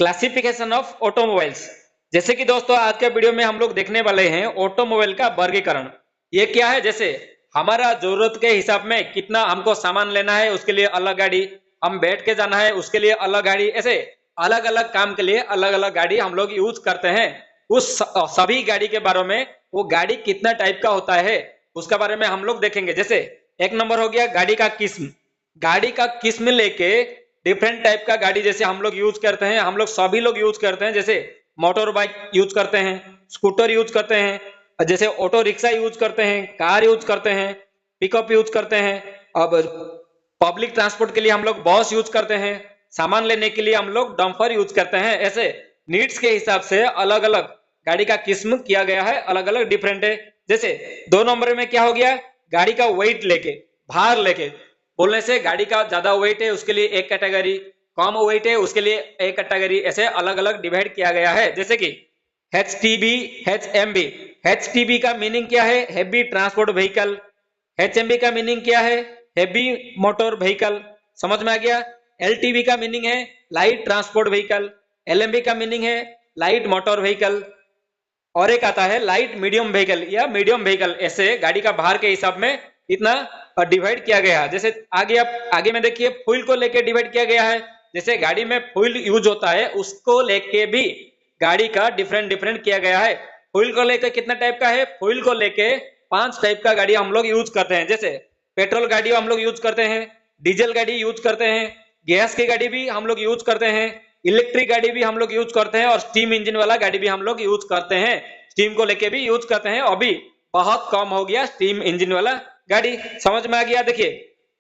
Classification of automobiles. जैसे कि दोस्तों आज के वीडियो में हम लोग देखने वाले हैं ऑटोमोबाइल का वर्गीकरण। ये क्या है, जैसे हमारा जरूरत के हिसाब में कितना हमको सामान लेना है उसके लिए अलग गाड़ी, हम बैठ के जाना है उसके लिए अलग गाड़ी, ऐसे अलग अलग काम के लिए अलग अलग गाड़ी हम लोग यूज करते हैं। उस सभी गाड़ी के बारे में, वो गाड़ी कितना टाइप का होता है उसके बारे में हम लोग देखेंगे। जैसे एक नंबर हो गया गाड़ी का किस्म। गाड़ी का किस्म लेके डिफरेंट टाइप का गाड़ी जैसे हम लोग यूज करते हैं, हम लोग सभी लोग यूज करते हैं। जैसे मोटर बाइक यूज करते हैं, स्कूटर यूज करते हैं, जैसे ऑटो रिक्शा यूज करते हैं, कार यूज करते हैं, पिकअप यूज करते हैं। अब पब्लिक ट्रांसपोर्ट के लिए हम लोग बस यूज करते हैं, सामान लेने के लिए हम लोग डंपर यूज करते हैं। ऐसे नीड्स के हिसाब से अलग अलग गाड़ी का किस्म किया गया है, अलग अलग डिफरेंट है। जैसे 2 नंबर में क्या हो गया, गाड़ी का वेट लेके, भार लेके बोलने से गाड़ी का ज्यादा वेट है उसके लिए एक कैटेगरी, कम वेट है उसके लिए एक कैटेगरी, ऐसे अलग अलग डिवाइड किया गया है। जैसे कि HTB, HMB। HTB का मीनिंग क्या है, हैवी ट्रांसपोर्ट व्हीकल। HMB का मीनिंग क्या है, हैवी मोटर व्हीकल। समझ में आ गया। LTV का मीनिंग है लाइट ट्रांसपोर्ट व्हीकल। LMB का मीनिंग है लाइट मोटर व्हीकल। और एक आता है लाइट मीडियम व्हीकल या मीडियम व्हीकल। ऐसे गाड़ी का भार के हिसाब में इतना डिवाइड किया गया है। जैसे आगे में देखिए फ्यूल को लेके डिवाइड किया गया है। जैसे गाड़ी में फ्यूल यूज होता है उसको लेके भी गाड़ी का डिफरेंट डिफरेंट किया गया है। फ्यूल को लेके कितना टाइप का है, फ्यूल को लेके 5 टाइप का गाड़ी हम लोग यूज करते हैं। जैसे पेट्रोल गाड़ी हम लोग यूज करते हैं, डीजल गाड़ी यूज करते हैं, गैस की गाड़ी भी हम लोग यूज करते हैं, इलेक्ट्रिक गाड़ी भी हम लोग यूज करते हैं, और स्टीम इंजन वाला गाड़ी भी हम लोग यूज करते हैं। स्टीम को लेके भी यूज करते हैं। अभी बहुत कम हो गया स्टीम इंजन वाला गाड़ी। समझ में आ गया। देखिए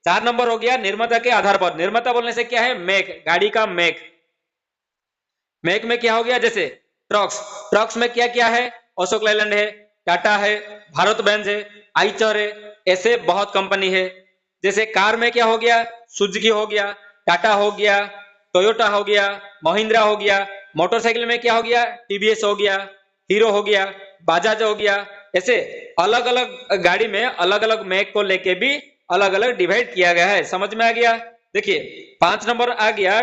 4 नंबर हो गया निर्माता के आधार पर। निर्माता बोलने से क्या है, मेक, गाड़ी का मेक। मेक में क्या हो गया, जैसे ट्रक्स। ट्रक्स में क्या क्या है, अशोक लेलैंड है, टाटा है, भारत बेंज है, आइचर है, ऐसे बहुत कंपनी है। जैसे कार में क्या हो गया, सुजुकी हो गया, टाटा हो गया, टोयोटा हो गया, महिंद्रा हो गया। मोटरसाइकिल में क्या हो गया, TVS हो गया, हीरो हो गया, बाजाज हो गया। ऐसे अलग अलग गाड़ी में अलग अलग मेक को लेके भी अलग अलग डिवाइड किया गया है। समझ में आ गया। देखिए 5 नंबर आ गया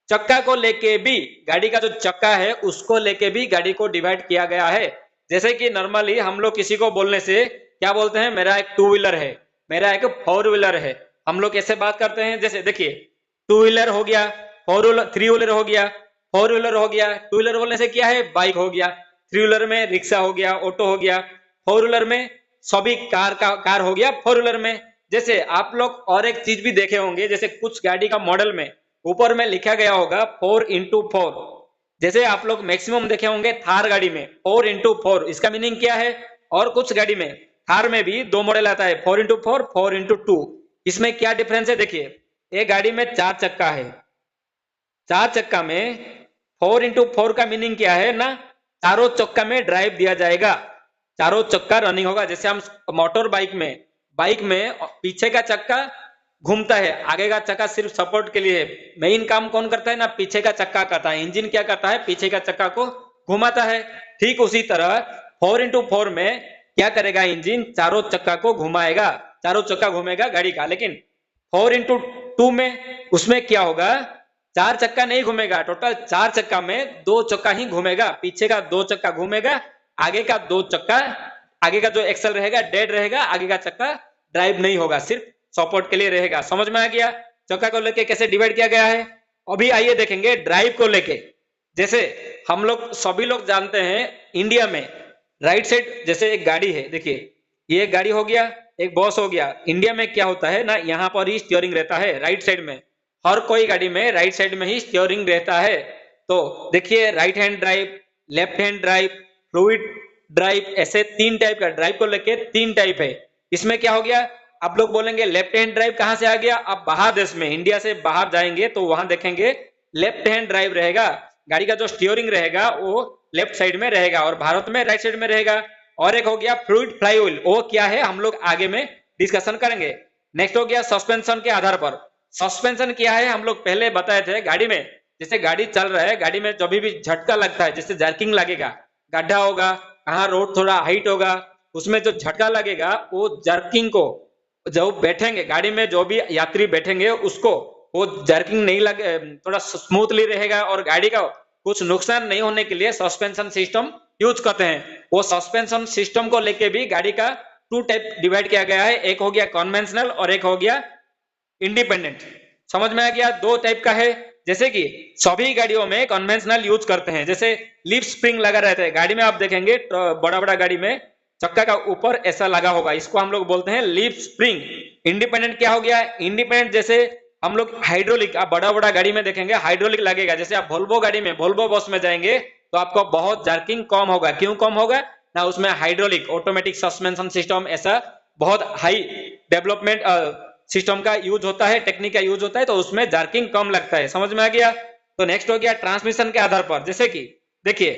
चक्का को लेके भी, गाड़ी का जो चक्का है उसको लेके भी गाड़ी को डिवाइड किया गया है। जैसे कि नॉर्मली हम लोग किसी को बोलने से क्या बोलते हैं, मेरा एक 2 व्हीलर है, मेरा एक 4 व्हीलर है, हम लोग कैसे बात करते हैं। जैसे देखिए 2 व्हीलर हो गया, 4 व्हीलर, 3 व्हीलर हो गया, 4 व्हीलर हो गया। 2 व्हीलर बोलने से क्या है, बाइक हो गया। 3 व्हीलर में रिक्शा हो गया, ऑटो हो गया। 4 व्हीलर में सभी कार हो गया 4 व्हीलर में। जैसे आप लोग और एक चीज भी देखे होंगे, जैसे कुछ गाड़ी का मॉडल में ऊपर में लिखा गया होगा 4x4। जैसे आप लोग मैक्सिमम देखे होंगे थार गाड़ी में 4x4, इसका मीनिंग क्या है। और कुछ गाड़ी में, थार में भी 2 मॉडल आता है, 4x4, 4x2। इसमें क्या डिफरेंस है, देखिए एक गाड़ी में 4 चक्का है, 4 चक्का में 4x4 का मीनिंग क्या है ना, चारों चक्का में ड्राइव दिया जाएगा, चारों चक्का रनिंग होगा। जैसे हम मोटर बाइक में पीछे का चक्का घूमता है, आगे का चक्का सिर्फ सपोर्ट के लिए है। मेन काम कौन करता है ना, पीछे का चक्का करता है। इंजन क्या करता है, पीछे का चक्का को घुमाता है। ठीक उसी तरह 4x4 में क्या करेगा, इंजन चारों चक्का को घुमाएगा, चारों चक्का घूमेगा गाड़ी का। लेकिन 4x2 में उसमें क्या होगा, 4 चक्का नहीं घूमेगा, टोटल 4 चक्का में 2 चक्का ही घूमेगा। पीछे का 2 चक्का घूमेगा, आगे का 2 चक्का, आगे का जो एक्सल रहेगा डेड रहेगा, आगे का चक्का ड्राइव नहीं होगा, सिर्फ सपोर्ट के लिए रहेगा। समझ में आ गया चक्का को लेके कैसे डिवाइड किया गया है। अभी आइए देखेंगे ड्राइव को लेके। जैसे हम लोग सभी लोग जानते हैं इंडिया में राइट साइड, जैसे एक गाड़ी है, देखिए ये एक गाड़ी हो गया, एक बस हो गया। इंडिया में क्या होता है ना, यहाँ पर ही स्टीयरिंग रहता है राइट साइड में, हर कोई गाड़ी में राइट साइड में ही स्टीयरिंग रहता है। तो देखिए right hand drive, left hand drive, fluid drive, ऐसे 3 टाइप का ड्राइव को लेके 3 टाइप है। इसमें क्या हो गया, आप लोग बोलेंगे लेफ्ट हैंड ड्राइव कहां से आ गया, आप बाहर देश में, इंडिया से बाहर जाएंगे तो वहां देखेंगे लेफ्ट हैंड ड्राइव रहेगा, गाड़ी का जो स्टीयरिंग रहेगा वो लेफ्ट साइड में रहेगा, और भारत में राइट साइड में रहेगा। और एक हो गया फ्लूइड फ्लाईव्हील, वो क्या है हम लोग आगे में डिस्कशन करेंगे। नेक्स्ट हो गया सस्पेंशन के आधार पर। सस्पेंशन क्या है हम लोग पहले बताए थे, गाड़ी में जैसे गाड़ी चल रहा है, गाड़ी में जब भी झटका लगता है, जैसे जर्किंग लगेगा, गड्ढा होगा, कहाँ रोड थोड़ा हाइट होगा, उसमें जो झटका लगेगा वो जर्किंग को, जब बैठेंगे गाड़ी में जो भी यात्री बैठेंगे उसको वो जर्किंग नहीं लगे, थोड़ा स्मूथली रहेगा और गाड़ी का कुछ नुकसान नहीं होने के लिए सस्पेंशन सिस्टम यूज करते हैं। वो सस्पेंशन सिस्टम को लेके भी गाड़ी का टू टाइप डिवाइड किया गया है, एक हो गया कन्वेंशनल और एक हो गया इंडिपेंडेंट। समझ में आ गया? दो टाइप का है। जैसे कि सभी गाड़ियों में कन्वेंशनल यूज करते हैं, जैसे लीफ स्प्रिंग लगा रहता है गाड़ी में, आप देखेंगे बड़ा बड़ा गाड़ी में चक्का का ऊपर ऐसा लगा होगा, इसको हम लोग बोलते हैं लीफ स्प्रिंग। इंडिपेंडेंट क्या हो गया? इंडिपेंडेंट जैसे हम लोग हाइड्रोलिक, आप बड़ा बड़ा गाड़ी में देखेंगे हाइड्रोलिक लगेगा, जैसे आप वोल्वो गाड़ी में, वोल्वो बस में जाएंगे तो आपको बहुत जर्किंग कम होगा। क्यों कम होगा ना? उसमें हाइड्रोलिक ऑटोमेटिक सस्पेंशन सिस्टम ऐसा बहुत हाई डेवलपमेंट सिस्टम का यूज होता है, टेक्निक का यूज होता है, तो उसमें जर्किंग कम लगता है। समझ में आ गया? तो नेक्स्ट हो गया ट्रांसमिशन के आधार पर, जैसे कि देखिए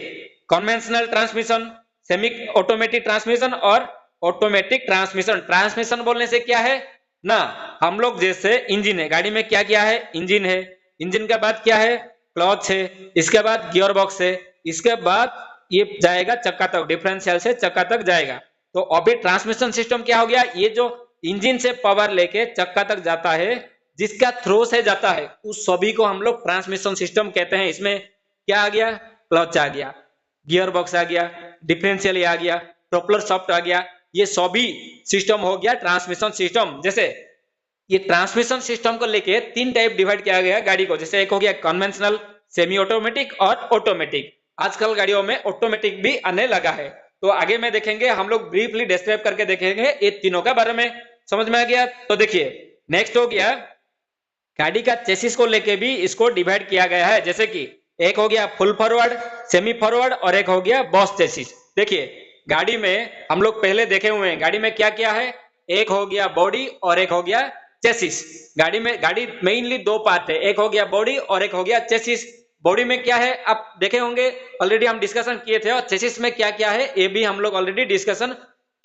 conventional transmission, semi automatic transmission और ऑटोमेटिक ट्रांसमिशन। ट्रांसमिशन बोलने से क्या है ना, हम लोग जैसे इंजन है, गाड़ी में क्या क्या है? इंजन है, इंजन के बाद क्या है? क्लच है, इसके बाद गियर बॉक्स है, इसके बाद ये जाएगा चक्का तक, डिफरेंशियल से चक्का तक जाएगा। तो अभी ट्रांसमिशन सिस्टम क्या हो गया? ये जो इंजन से पावर लेके चक्का तक जाता है, जिसका थ्रो से जाता है, उस सभी को हम लोग ट्रांसमिशन सिस्टम कहते हैं। इसमें क्या आ गया? क्लच आ गया, गियर बॉक्स आ गया, डिफरेंशियल आ गया, प्रोपेलर शाफ्ट आ गया, ये सभी सिस्टम हो गया ट्रांसमिशन सिस्टम। जैसे ये ट्रांसमिशन सिस्टम को लेके तीन टाइप डिवाइड किया गया गाड़ी को, जैसे एक हो गया कन्वेंशनल, सेमी ऑटोमेटिक और ऑटोमेटिक। आजकल गाड़ियों में ऑटोमेटिक भी आने लगा है, तो आगे में देखेंगे हम लोग, ब्रीफली डिस्क्राइब करके देखेंगे ये तीनों के बारे में। समझ में आ गया? तो देखिए नेक्स्ट हो गया गाड़ी का चेसिस को लेके भी इसको डिवाइड किया गया है, जैसे कि एक हो गया फुल फॉरवर्ड, सेमी फॉरवर्ड और एक हो गया बॉस चेसिस। देखिए गाड़ी में हम लोग पहले देखे हुए हैं, गाड़ी में क्या क्या है? एक हो गया बॉडी और एक हो गया चेसिस। गाड़ी मेनली दो पार्ट है, एक हो गया बॉडी और एक हो गया चेसिस। बॉडी में क्या है आप देखे होंगे, ऑलरेडी हम डिस्कशन किए थे, और चेसिस में क्या क्या है ये भी हम लोग ऑलरेडी डिस्कशन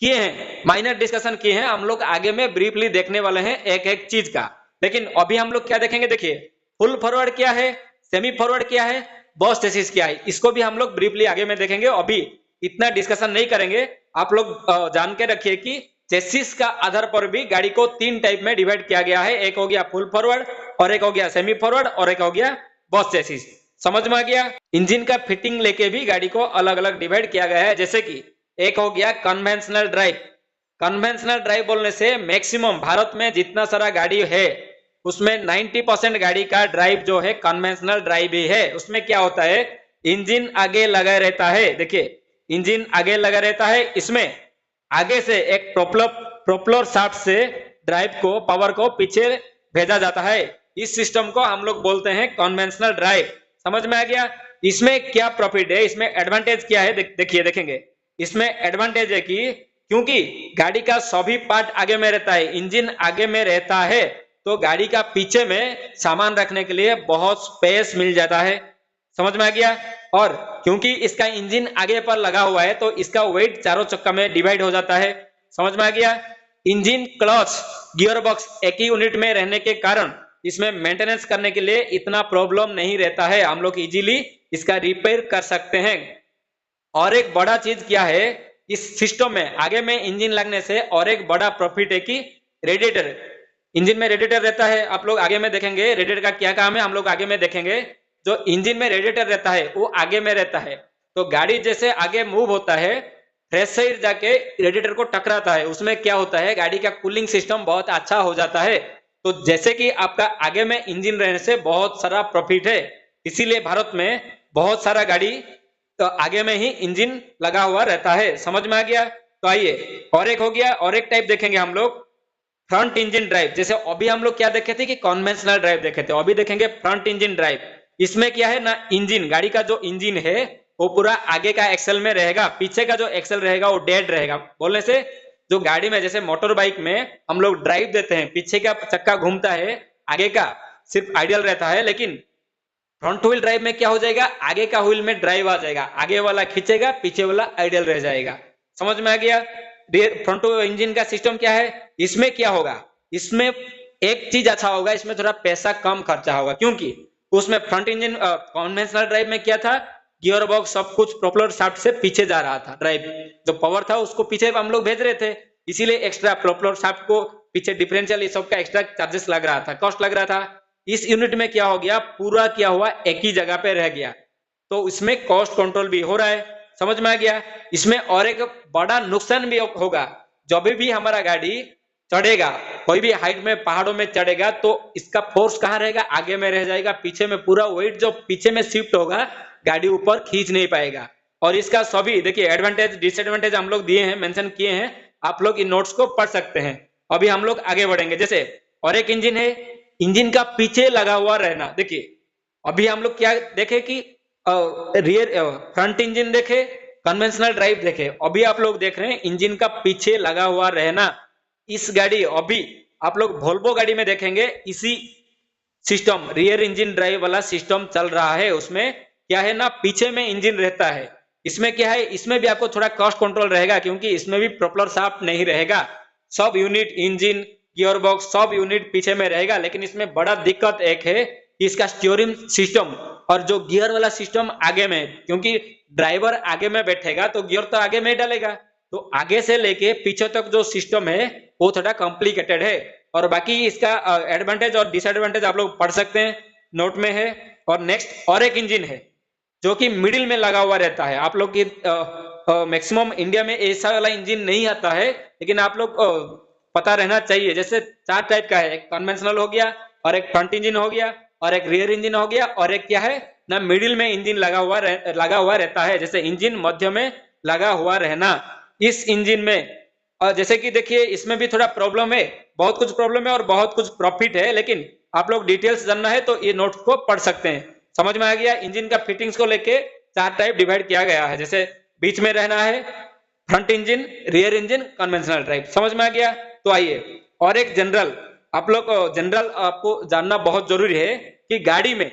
किए हैं, माइनर डिस्कशन किए हैं। हम लोग आगे में ब्रीफली देखने वाले हैं एक एक चीज का, लेकिन अभी हम लोग क्या देखेंगे? देखिए फुल फॉरवर्ड क्या है, सेमी फॉरवर्ड क्या है, बॉस चेसिस क्या है, इसको भी हम लोग ब्रीफली आगे में देखेंगे। अभी इतना डिस्कशन नहीं करेंगे। आप लोग जान के रखिए कि चेसिस का आधार पर भी गाड़ी को तीन टाइप में डिवाइड किया गया है, एक हो गया फुल फॉरवर्ड और एक हो गया सेमी फॉरवर्ड और एक हो गया बॉस चेसिस। समझ में आ गया? इंजन का फिटिंग लेके भी गाड़ी को अलग अलग डिवाइड किया गया है, जैसे कि एक हो गया कन्वेंशनल ड्राइव। कन्वेंशनल ड्राइव बोलने से मैक्सिमम भारत में जितना सारा गाड़ी है उसमें 90% गाड़ी का ड्राइव जो है कन्वेंशनल ड्राइव ही है। उसमें क्या होता है? इंजन आगे लगा रहता है, देखिए इंजन आगे लगा रहता है, इसमें आगे से एक प्रोपेलर शाफ्ट से ड्राइव को, पावर को पीछे भेजा जाता है। इस सिस्टम को हम लोग बोलते हैं कन्वेंशनल ड्राइव। समझ में आ गया? इसमें क्या प्रॉफिट है, इसमें एडवांटेज क्या है? देखिए देखेंगे, इसमें एडवांटेज है कि क्योंकि गाड़ी का सभी पार्ट आगे में रहता है, इंजन आगे में रहता है, तो गाड़ी का पीछे में सामान रखने के लिए बहुत स्पेस मिल जाता है। समझ में आ गया? और क्योंकि इसका इंजन आगे पर लगा हुआ है तो इसका वेट चारों चक्का में डिवाइड हो जाता है। समझ में आ गया? इंजन, क्लच, गियर बॉक्स एक ही यूनिट में रहने के कारण इसमें मेंटेनेंस करने के लिए इतना प्रॉब्लम नहीं रहता है, हम लोग इजीली इसका रिपेयर कर सकते हैं। और एक बड़ा चीज क्या है इस सिस्टम में, आगे में इंजन लगने से और एक बड़ा प्रॉफिट है कि रेडिएटर, इंजन में रेडिएटर रहता है, आप लोग आगे में देखेंगे रेडिएटर का क्या काम है, हम लोग आगे में देखेंगे। जो इंजन में रेडिएटर रहता है वो आगे में रहता है, तो गाड़ी जैसे आगे मूव होता है, फ्रेश एयर जाके रेडिएटर को टकराता है, उसमें क्या होता है गाड़ी का कूलिंग सिस्टम बहुत अच्छा हो जाता है। तो जैसे कि आपका आगे में इंजन रहने से बहुत सारा प्रॉफिट है, इसीलिए भारत में बहुत सारा गाड़ी तो आगे में ही इंजन लगा हुआ रहता है। समझ में आ गया? तो आइए और एक हो गया, और एक टाइप देखेंगे हम लोग फ्रंट इंजन ड्राइव। जैसे अभी हम लोग क्या देखे थे कि कन्वेंशनल ड्राइव देखे थे, अभी देखेंगे फ्रंट इंजन ड्राइव। इसमें क्या है ना, इंजन, गाड़ी का जो इंजन है वो पूरा आगे का एक्सेल में रहेगा, पीछे का जो एक्सेल रहेगा वो डेड रहेगा। बोलने से जो गाड़ी में जैसे मोटर बाइक में हम लोग ड्राइव देते हैं, पीछे का चक्का घूमता है, आगे का सिर्फ आइडियल रहता है, लेकिन फ्रंट व्हील ड्राइव में क्या हो जाएगा, आगे का व्हील में ड्राइव आ जाएगा, आगे वाला खींचेगा, पीछे वाला आइडियल रह जाएगा। समझ में आ गया? फ्रंट इंजन का सिस्टम क्या है, इसमें क्या होगा, इसमें एक चीज अच्छा होगा, इसमें थोड़ा पैसा कम खर्चा होगा, क्योंकि उसमें फ्रंट इंजन कन्वेंशनल ड्राइव में क्या था, गियर बॉक्स सब कुछ प्रोपेलर शाफ्ट से पीछे जा रहा था, ड्राइव जो पावर था उसको पीछे हम लोग भेज रहे थे, इसीलिए एक्स्ट्रा प्रोपेलर शाफ्ट को पीछे डिफरेंशियल ये सब का एक्स्ट्रा चार्जेस लग रहा था, कॉस्ट लग रहा था। इस यूनिट में क्या हो गया, पूरा क्या हुआ एक ही जगह पे रह गया, तो इसमें कॉस्ट कंट्रोल भी हो रहा है। समझ में आ गया। इसमें और एक बड़ा नुकसान भी होगा, जब भी हमारा गाड़ी चढ़ेगा, कोई भी हाइट में पहाड़ों में चढ़ेगा, तो इसका फोर्स कहाँ रहेगा, आगे में रह जाएगा, पीछे में पूरा वेट जो पीछे में शिफ्ट होगा, गाड़ी ऊपर खींच नहीं पाएगा। और इसका सभी देखिए एडवांटेज डिसएडवांटेज हम लोग दिए हैं, मेंशन किए हैं, आप लोग इन नोट्स को पढ़ सकते हैं। अभी हम लोग आगे बढ़ेंगे। जैसे और एक इंजन है, इंजन का पीछे लगा हुआ रहना। देखिए अभी हम लोग क्या देखे कि रियर फ्रंट इंजन देखे, कन्वेंशनल ड्राइव देखे, अभी आप लोग देख रहे हैं इंजन का पीछे लगा हुआ रहना। इस गाड़ी अभी आप लोग वोल्वो गाड़ी में देखेंगे इसी सिस्टम रियर इंजन ड्राइव वाला सिस्टम चल रहा है। उसमें क्या है ना, पीछे में इंजन रहता है। इसमें क्या है, इसमें भी आपको थोड़ा कॉस्ट कंट्रोल रहेगा, क्योंकि इसमें भी प्रोपेलर शाफ्ट नहीं रहेगा, सब यूनिट इंजन गियर बॉक्स सब यूनिट पीछे में रहेगा। लेकिन इसमें बड़ा दिक्कत एक है कि इसका स्टीयरिंग सिस्टम और जो गियर वाला सिस्टम आगे में, क्योंकि ड्राइवर आगे में बैठेगा तो गियर तो आगे में डालेगा, तो आगे से लेके पीछे तक जो सिस्टम है वो थोड़ा कॉम्प्लिकेटेड है। और बाकी इसका एडवांटेज और डिसएडवांटेज आप लोग पढ़ सकते हैं, नोट में है। और नेक्स्ट और एक इंजन है जो कि मिडिल में लगा हुआ रहता है। आप लोग की मैक्सिमम इंडिया में ऐसा वाला इंजन नहीं आता है, लेकिन आप लोग पता रहना चाहिए। जैसे 4 टाइप का है, एक कन्वेंशनल हो गया, और एक फ्रंट इंजन हो गया, और एक रियर इंजन हो गया, और एक क्या है ना मिडिल में इंजन लगा हुआ रहता है। जैसे इंजन मध्य में लगा हुआ रहना इस इंजन में। और जैसे कि देखिए इसमें भी थोड़ा प्रॉब्लम है, बहुत कुछ प्रॉब्लम है और बहुत कुछ प्रॉफिट है, लेकिन आप लोग डिटेल्स जानना है तो ये नोट्स को पढ़ सकते हैं। समझ में आ गया। इंजन का फिटिंग्स को लेके 4 टाइप डिवाइड किया गया है। जैसे बीच में रहना है front engine, rear engine, conventional drive. समझ में आ गया। तो आइए और एक जनरल, आप लोग जनरल आपको जानना बहुत जरूरी है कि गाड़ी में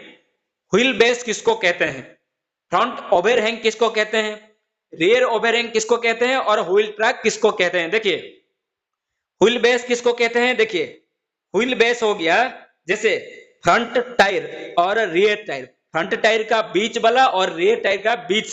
व्हील बेस किसको कहते हैं, फ्रंट ओवरहैंग किसको कहते हैं, रियर ओवरहैंग किसको कहते हैं, और व्हील ट्रैक किसको कहते हैं। देखिए व्हील बेस किसको कहते हैं, देखिए व्हील बेस हो गया जैसे फ्रंट टायर और रियर टायर, फ्रंट टायर का बीच वाला और रियर टायर का बीच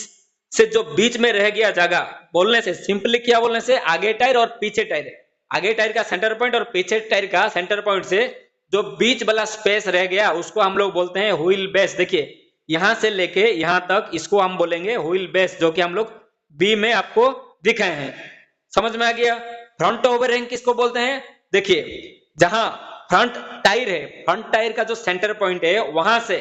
से जो बीच में रह गया जगह, बोलने से सिंपली क्या बोलने से, आगे टायर और पीछे टायर, आगे टायर का सेंटर पॉइंट और पीछे टायर का सेंटर पॉइंट से जो बीच वाला स्पेस रह गया उसको हम लोग बोलते हैं व्हील बेस। देखिए यहां से लेके यहां तक इसको हम बोलेंगे व्हील बेस, जो कि हम लोग बी में आपको दिखाए हैं। समझ में आ गया। फ्रंट ओवरहैंग किसको बोलते हैं, देखिए जहां फ्रंट टायर है, फ्रंट टायर का जो सेंटर पॉइंट है वहां से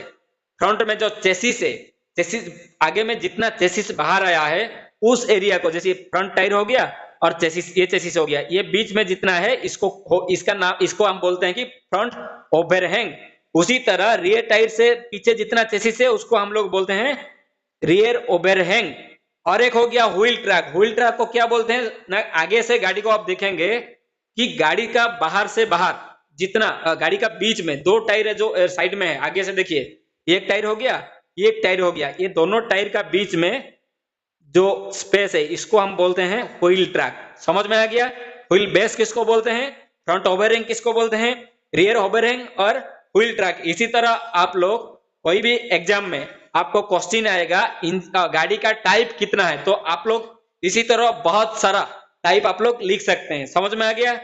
फ्रंट में जो चेसिस है, चेसिस आगे में जितना चेसिस बाहर आया है उस एरिया को, जैसे फ्रंट टायर हो गया और चेसिस, ये चेसिस हो गया, ये बीच में जितना है इसका नाम, इसको हम बोलते हैं कि फ्रंट ओवरहैंग। उसी तरह रियर टायर से पीछे जितना चेसिस है उसको हम लोग बोलते हैं रियर ओवरहैंग। और एक हो गया व्हील ट्रैक। व्हील ट्रैक को क्या बोलते हैं ना, आगे से गाड़ी को आप देखेंगे कि गाड़ी का बाहर से बाहर जितना गाड़ी का बीच में 2 टायर है जो साइड में है, आगे से देखिए एक टायर हो गया, एक टायर हो गया, ये दोनों टायर का बीच में जो स्पेस है इसको हम बोलते हैं व्हील ट्रैक। समझ में आ गया। व्हील बेस किसको बोलते हैं, फ्रंट ओवरहैंग किसको बोलते हैं, रियर ओवरहैंग और व्हील ट्रैक। इसी तरह आप लोग कोई भी एग्जाम में आपको क्वेश्चन आएगा इन गाड़ी का टाइप कितना है, तो आप लोग इसी तरह बहुत सारा टाइप आप लोग लिख सकते हैं। समझ में आ गया।